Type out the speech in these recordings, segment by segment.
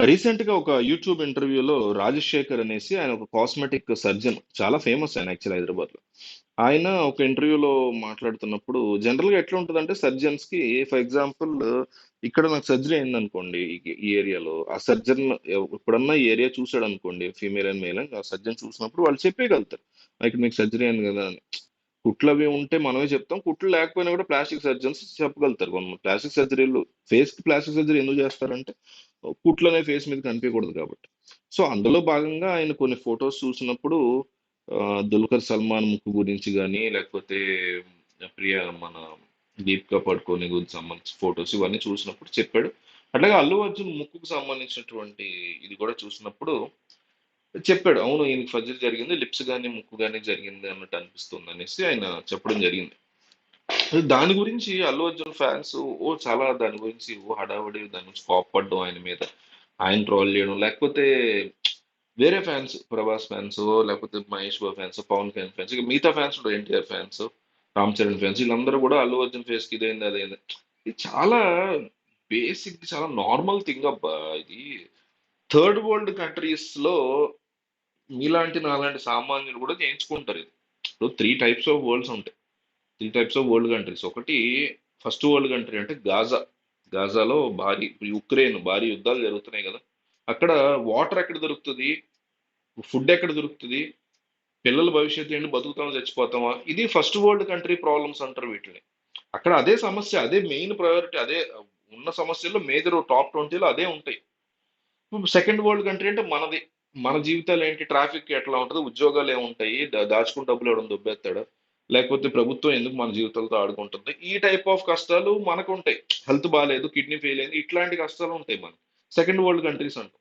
Recent గా ఒక YouTube ఇంటర్వ్యూలో రాజశేఖర్ అనేసి ఆయన ఒక కాస్మెటిక్ సర్జన్, చాలా ఫేమస్ ఆయన యాక్చువల్ హైదరాబాద్ లో. ఆయన ఒక ఇంటర్వ్యూలో మాట్లాడుతున్నప్పుడు జనరల్ గా ఎట్లా ఉంటుందంటే సర్జన్స్ కి, ఫర్ ఎగ్జాంపుల్, ఇక్కడ నాకు సర్జరీ అయింది అనుకోండి, ఈ ఏరియాలో ఆ సర్జన్ ఎప్పుడన్నా ఈ ఏరియా చూసాడు అనుకోండి, ఫీమేల్ అండ్ మేల్ అని ఆ సర్జన్ చూసినప్పుడు వాళ్ళు చెప్పేయగలుగుతారు, ఇక్కడ మీకు సర్జరీ అయింది కదా అని. కుట్లు అవి ఉంటే మనమే చెప్తాం, కుట్లు లేకపోయినా కూడా ప్లాస్టిక్ సర్జన్స్ చెప్పగలుగుతారు. కొన్ని ప్లాస్టిక్ సర్జరీలు, ఫేస్ కి ప్లాస్టిక్ సర్జరీ ఎందుకు చేస్తారంటే కుట్లు అనే ఫేస్ మీద కనిపించకూడదు కాబట్టి. సో అందులో భాగంగా ఆయన కొన్ని ఫొటోస్ చూసినప్పుడు ఆ, దుల్కర్ సల్మాన్ ముక్కు గురించి కానీ, లేకపోతే ప్రియ మన దీపికా పడుకోని గురించి సంబంధించిన ఫొటోస్ ఇవన్నీ చూసినప్పుడు చెప్పాడు. అట్లాగే అల్లు అర్జున్ ముక్కుకు సంబంధించినటువంటి ఇది కూడా చూసినప్పుడు చెప్పాడు, అవును ఈయనకి సర్జరీ జరిగింది, లిప్స్ కానీ ముక్కు కానీ జరిగింది అన్నట్టు అనిపిస్తుంది అనేసి ఆయన చెప్పడం జరిగింది. దాని గురించి అల్లు అర్జున్ ఫ్యాన్స్ చాలా దాని గురించి హడావుడి, దాని గురించి కోప్పడడం ఆయన మీద, ఆయన ట్రోల్ చేయడం, లేకపోతే వేరే ఫ్యాన్స్, ప్రభాస్ ఫ్యాన్స్, లేకపోతే మహేష్ బాబు ఫ్యాన్స్, పవన్ కళ్యాణ్ ఫ్యాన్స్, ఇక మిగతా ఫ్యాన్స్ ఉంటారు, ఎన్టీఆర్ ఫ్యాన్స్, రామ్ చరణ్ ఫ్యాన్స్, వీళ్ళందరూ కూడా అల్లు అర్జున్ ఫేస్ కి ఇదైంది అదైంది. ఇది చాలా బేసిక్, చాలా నార్మల్ థింగ్ అబ్బా ఇది. థర్డ్ వరల్డ్ కంట్రీస్ లో మీలాంటి నాలాంటి సామాన్యులు కూడా చేయించుకుంటారు ఇది. ఇప్పుడు త్రీ టైప్స్ ఆఫ్ వరల్డ్స్ ఉంటాయి, three types of world countries. ఒకటి ఫస్ట్ వరల్డ్ కంట్రీ అంటే గాజా. గాజాలో భారీ, యుక్రెయిన్ భారీ యుద్ధాలు జరుగుతున్నాయి కదా, అక్కడ వాటర్ ఎక్కడ దొరుకుతుంది, ఫుడ్ ఎక్కడ దొరుకుతుంది, పిల్లల భవిష్యత్తు ఏంటి, బతుకుతామా చచ్చిపోతామా, ఇది ఫస్ట్ వరల్డ్ కంట్రీ ప్రాబ్లమ్స్ అంటారు వీటిని. అక్కడ అదే సమస్య, అదే మెయిన్ ప్రయారిటీ, అదే ఉన్న సమస్యల్లో మేజర్ టాప్ 20లో అదే ఉంటాయి. సెకండ్ వరల్డ్ కంట్రీ అంటే మనది. మన జీవితాలు ఏంటి, ట్రాఫిక్ ఎట్లా ఉంటుంది, ఉద్యోగాలు ఏముంటాయి, దాచుకుని డబ్బులు ఎవడం దొబ్బేస్తాడు, లేకపోతే ప్రభుత్వం ఎందుకు మన జీవితాలతో ఆడుకుంటుంది, ఈ టైప్ ఆఫ్ కష్టాలు మనకు ఉంటాయి. హెల్త్ బాగాలేదు, కిడ్నీ ఫెయిల్ అయింది, ఇట్లాంటి కష్టాలు ఉంటాయి మనకి. సెకండ్ వరల్డ్ కంట్రీస్ అంటే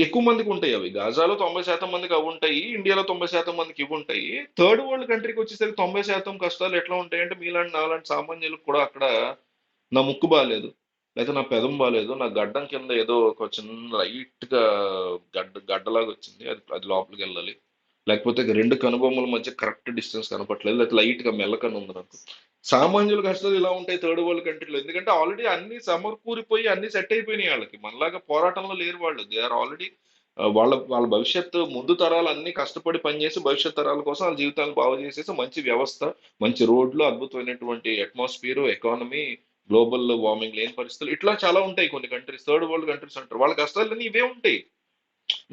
ఎక్కువ మందికి ఉంటాయి అవి. గాజాలో 90% మందికి అవి ఉంటాయి, ఇండియాలో 90% మందికి ఇవి ఉంటాయి. థర్డ్ వరల్డ్ కంట్రీకి వచ్చేసరికి 90% కష్టాలు ఎట్లా ఉంటాయి అంటే, మీలాంటి నాలాంటి సామాన్యులకు కూడా అక్కడ నా ముక్కు బాగాలేదు, లేకపోతే నా పెదం బాగాలేదు, నా గడ్డం కింద ఏదో ఒక చిన్న లైట్ గా గడ్డలాగా వచ్చింది, అది అది లోపలికి వెళ్ళాలి, లేకపోతే రెండు కనుబొమ్మల మధ్య కరెక్ట్ డిస్టెన్స్ కనపట్లేదు, లేకపోతే లైట్ గా మెల్లకన్ను ఉంది నాకు. సామాన్యుల కష్టాలు ఇలా ఉంటాయి థర్డ్ వరల్డ్ కంట్రీలో, ఎందుకంటే ఆల్రెడీ అన్ని సమకూరిపోయి అన్ని సెట్ అయిపోయినాయి వాళ్ళకి. మనలాగా పోరాటంలో లేరు వాళ్ళు, దే ఆర్ ఆల్రెడీ. వాళ్ళ వాళ్ళ భవిష్యత్తు, ముందు తరాలు అన్ని కష్టపడి పనిచేసి భవిష్యత్ తరాల కోసం వాళ్ళ జీవితాలను బాగు చేసేసి మంచి వ్యవస్థ, మంచి రోడ్లు, అద్భుతమైనటువంటి అట్మాస్ఫియర్, ఎకానమీ, గ్లోబల్ వార్మింగ్ లేని పరిస్థితులు, ఇట్లా చాలా ఉంటాయి కొన్ని కంట్రీస్, థర్డ్ వరల్డ్ కంట్రీస్ అంటారు. వాళ్ళ కష్టాలన్నీ ఇవే ఉంటాయి.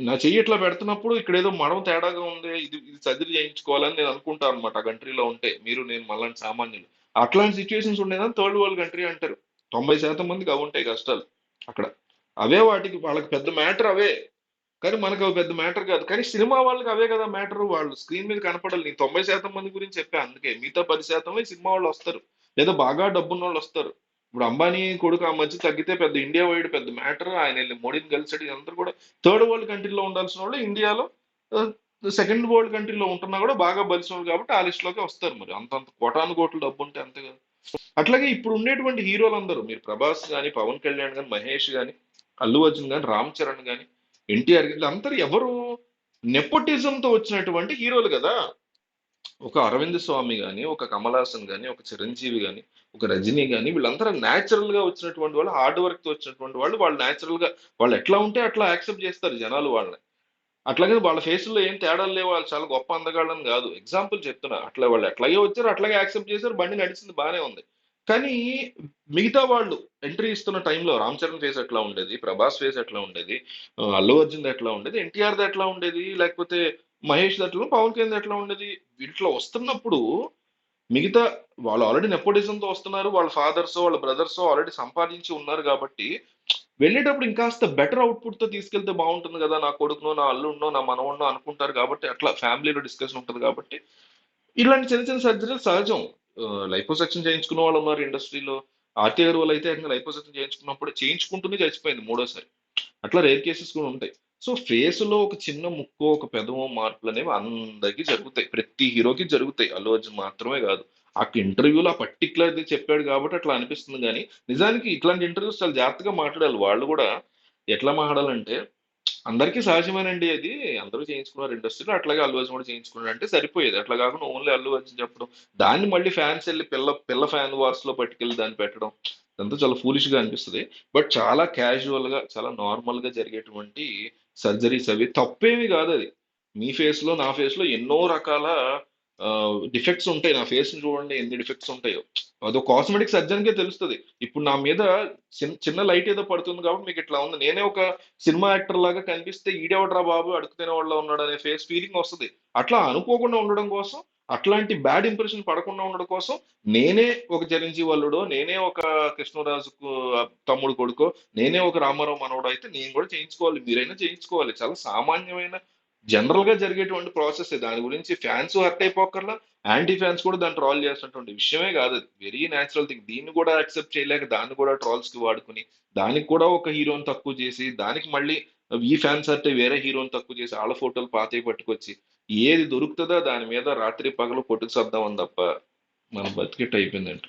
నా చెయ్యి ఇట్లా పెడుతున్నప్పుడు ఇక్కడ ఏదో మడం తేడాగా ఉంది, ఇది ఇది సర్జరీ చేయించుకోవాలని నేను అనుకుంటాను అనమాట. ఆ కంట్రీలో ఉంటే మీరు నేను మళ్ళాంటి సామాన్యులు, అట్లాంటి సిచ్యువేషన్స్ ఉండేదని థర్డ్ వరల్డ్ కంట్రీ అంటారు. 90% మందికి అవి ఉంటాయి కష్టాలు అక్కడ. అవే వాటికి వాళ్ళకి పెద్ద మ్యాటర్ అవే, కానీ మనకు అవి పెద్ద మ్యాటర్ కాదు. కానీ సినిమా వాళ్ళకి అవే కదా మ్యాటర్, వాళ్ళు స్క్రీన్ మీద కనపడాలి. నేను 90% మంది గురించి చెప్పా, అందుకే మిగతా 10% సినిమా వాళ్ళు వస్తారు, లేదా బాగా డబ్బున్న వాళ్ళు వస్తారు. ఇప్పుడు అంబానీ కొడుకు ఆ మధ్య తగ్గితే పెద్ద ఇండియా వైడ్ పెద్ద మ్యాటర్, ఆయన వెళ్ళి మోడీని కలిసాడు, ఇదంతా కూడా థర్డ్ వరల్డ్ కంట్రీలో ఉండాల్సిన వాళ్ళు ఇండియాలో సెకండ్ వరల్డ్ కంట్రీలో ఉంటున్నా కూడా బాగా బలిసిన వాళ్ళు కాబట్టి ఆ లిస్ట్ లోకి వస్తారు. మరి అంతంత కోటాను కోట్లు డబ్బు ఉంటే అంతే కదా. అట్లాగే ఇప్పుడు ఉండేటువంటి హీరోలందరూ, మీరు ప్రభాస్ కానీ, పవన్ కళ్యాణ్ కానీ, మహేష్ కానీ, అల్లు అర్జున్ కానీ, రామ్ చరణ్ కానీ, ఎన్టీఆర్ కానీ, వీళ్ళందరూ ఎవరు నెపోటిజంతో వచ్చినటువంటి హీరోలు కదా. ఒక అరవింద్ స్వామి కానీ, ఒక కమల్ హాసన్ కానీ, ఒక చిరంజీవి కానీ, ఒక రజనీ కానీ, వీళ్ళందరూ న్యాచురల్ గా వచ్చినటువంటి వాళ్ళు, హార్డ్ వర్క్ తో వచ్చినటువంటి వాళ్ళు. వాళ్ళు న్యాచురల్ గా వాళ్ళు ఎట్లా ఉంటే అట్లా యాక్సెప్ట్ చేస్తారు జనాలు వాళ్ళని. అట్లాగే వాళ్ళ ఫేసుల్లో ఏం తేడాలు లేవు, వాళ్ళు చాలా గొప్ప అందగాళ్ళని కాదు, ఎగ్జాంపుల్ చెప్తున్నా. అట్లా వాళ్ళు ఎట్లాగే వచ్చారు, అట్లాగే యాక్సెప్ట్ చేశారు, బండి నడిచింది, బానే ఉంది. కానీ మిగతా వాళ్ళు ఎంట్రీ ఇస్తున్న టైంలో రామ్ చరణ్ ఫేస్ ఎట్లా ఉండేది, ప్రభాస్ ఫేస్ ఎట్లా ఉండేది, అల్లు అర్జున్ ఎట్లా ఉండేది, ఎన్టీఆర్ ఎట్లా ఉండేది, లేకపోతే మహేష్ ఎట్లా, పవన్ కళ్యాణ్ ఎట్లా ఉండేది, వీటిలో వస్తున్నప్పుడు మిగతా వాళ్ళు ఆల్రెడీ నెపోటిజంతో వస్తున్నారు, వాళ్ళ ఫాదర్స్ వాళ్ళ బ్రదర్స్ ఆల్రెడీ సంపాదించి ఉన్నారు కాబట్టి వెళ్ళేటప్పుడు ఇంకాస్త బెటర్ అవుట్పుట్ తో తీసుకెళ్తే బాగుంటుంది కదా, నా కొడుకునో, నా అల్లుడినో, నా మనవడినో అనుకుంటారు కాబట్టి, అట్లా ఫ్యామిలీలో డిస్కషన్ ఉంటుంది కాబట్టి ఇలాంటి చిన్న చిన్న సర్జరీలు సహజం. లైపోసెక్షన్ చేయించుకున్న వాళ్ళు ఉన్నారు ఇండస్ట్రీలో. ఆర్తి అగర్వాల్ అయితే ఏకంగా లైపోసెక్షన్ చేయించుకున్నప్పుడు చేయించుకుంటూనే చచ్చిపోయింది మూడోసారి. అట్లా రేర్ కేసెస్ కూడా ఉంటాయి. సో ఫేస్ లో ఒక చిన్న ముక్కో, ఒక పెదవో మార్పులు అనేవి అందరికీ జరుగుతాయి, ప్రతి హీరోకి జరుగుతాయి, అల్లు అర్జున్ మాత్రమే కాదు. ఆ ఇంటర్వ్యూలో ఆ పర్టికులర్ చెప్పాడు కాబట్టి అట్లా అనిపిస్తుంది కానీ, నిజానికి ఇట్లాంటి ఇంటర్వ్యూస్ చాలా జాగ్రత్తగా మాట్లాడాలి వాళ్ళు కూడా. ఎట్లా మాట్లాడాలంటే, అందరికీ సహజమేనండి అది, అందరూ చేయించుకున్నారు ఇండస్ట్రీలో, అట్లాగే అల్లు అర్జున్ కూడా చేయించుకున్నాడు అంటే సరిపోయేది. అట్లా కాకుండా ఓన్లీ అల్లు అర్జున్ చెప్పడం, దాన్ని మళ్ళీ ఫ్యాన్స్ వెళ్ళి పిల్ల పిల్ల ఫ్యాన్ వార్స్ లో పట్టుకెళ్ళి దాన్ని పెట్టడం, ఇదంతా చాలా ఫూలిష్‌గా అనిపిస్తది. బట్ చాలా క్యాజువల్‌గా, చాలా నార్మల్‌గా జరిగేటువంటి సర్జరీస్ అవి. తప్పేమి గాదది. మీ ఫేస్‌లో, నా ఫేస్‌లో ఎన్నో రకాల డిఫెక్ట్స్ ఉంటాయి. నా ఫేస్‌ని చూడండి ఎన్ని డిఫెక్ట్స్ ఉంటాయో. అదో కాస్మెటిక్ సర్జన్‌కే తెలుస్తది. ఇప్పుడు నా మీద చిన్న లైట్ ఏదో పడుతుంది కాబట్టి మీకిట్లా ఉంది. నేనే ఒక సినిమా యాక్టర్ లాగా కనిపిస్తే ఈడెవడ్రా బాబు అడుగు తినేవాడిలా ఉన్నాడనే ఫేస్ ఫీలింగ్ వస్తది. అట్లా అనుకోకుండా ఉండడం కోసం, అట్లాంటి బ్యాడ్ ఇంప్రెషన్ పడకుండా ఉండడం కోసం నేనే ఒక చిరంజీవి అల్లుడో, నేనే ఒక కృష్ణరాజుకు తమ్ముడు కొడుకో, నేనే ఒక రామారావు మనవడో అయితే నేను కూడా చేయించుకోవాలి. మీరైనా చేయించుకోవాలి. చాలా సామాన్యమైన జనరల్ గా జరిగేటువంటి ప్రాసెస్. దాని గురించి ఫ్యాన్స్ హర్ట్ అయిపోకర్లా, యాంటీ ఫ్యాన్స్ కూడా దాన్ని ట్రాల్ చేస్తున్నటువంటి విషయమే కాదు అది. Very natural thing. దీన్ని కూడా యాక్సెప్ట్ చేయలేక దాన్ని కూడా ట్రాల్స్ కి వాడుకుని, దానికి కూడా ఒక హీరోని తక్కువ చేసి, దానికి మళ్ళీ ఈ ఫ్యాన్స్ హర్ట్ అయ్యి వేరే హీరోని తక్కువ చేసి, వాళ్ళ ఫోటోలు పాతవి పట్టుకొచ్చి, ఏది దొరుకుతుందో దాని మీద రాత్రి పగలు కొట్టుకు సద్దామని తప్ప మన బతికిట్టు అయిపోయిందంట.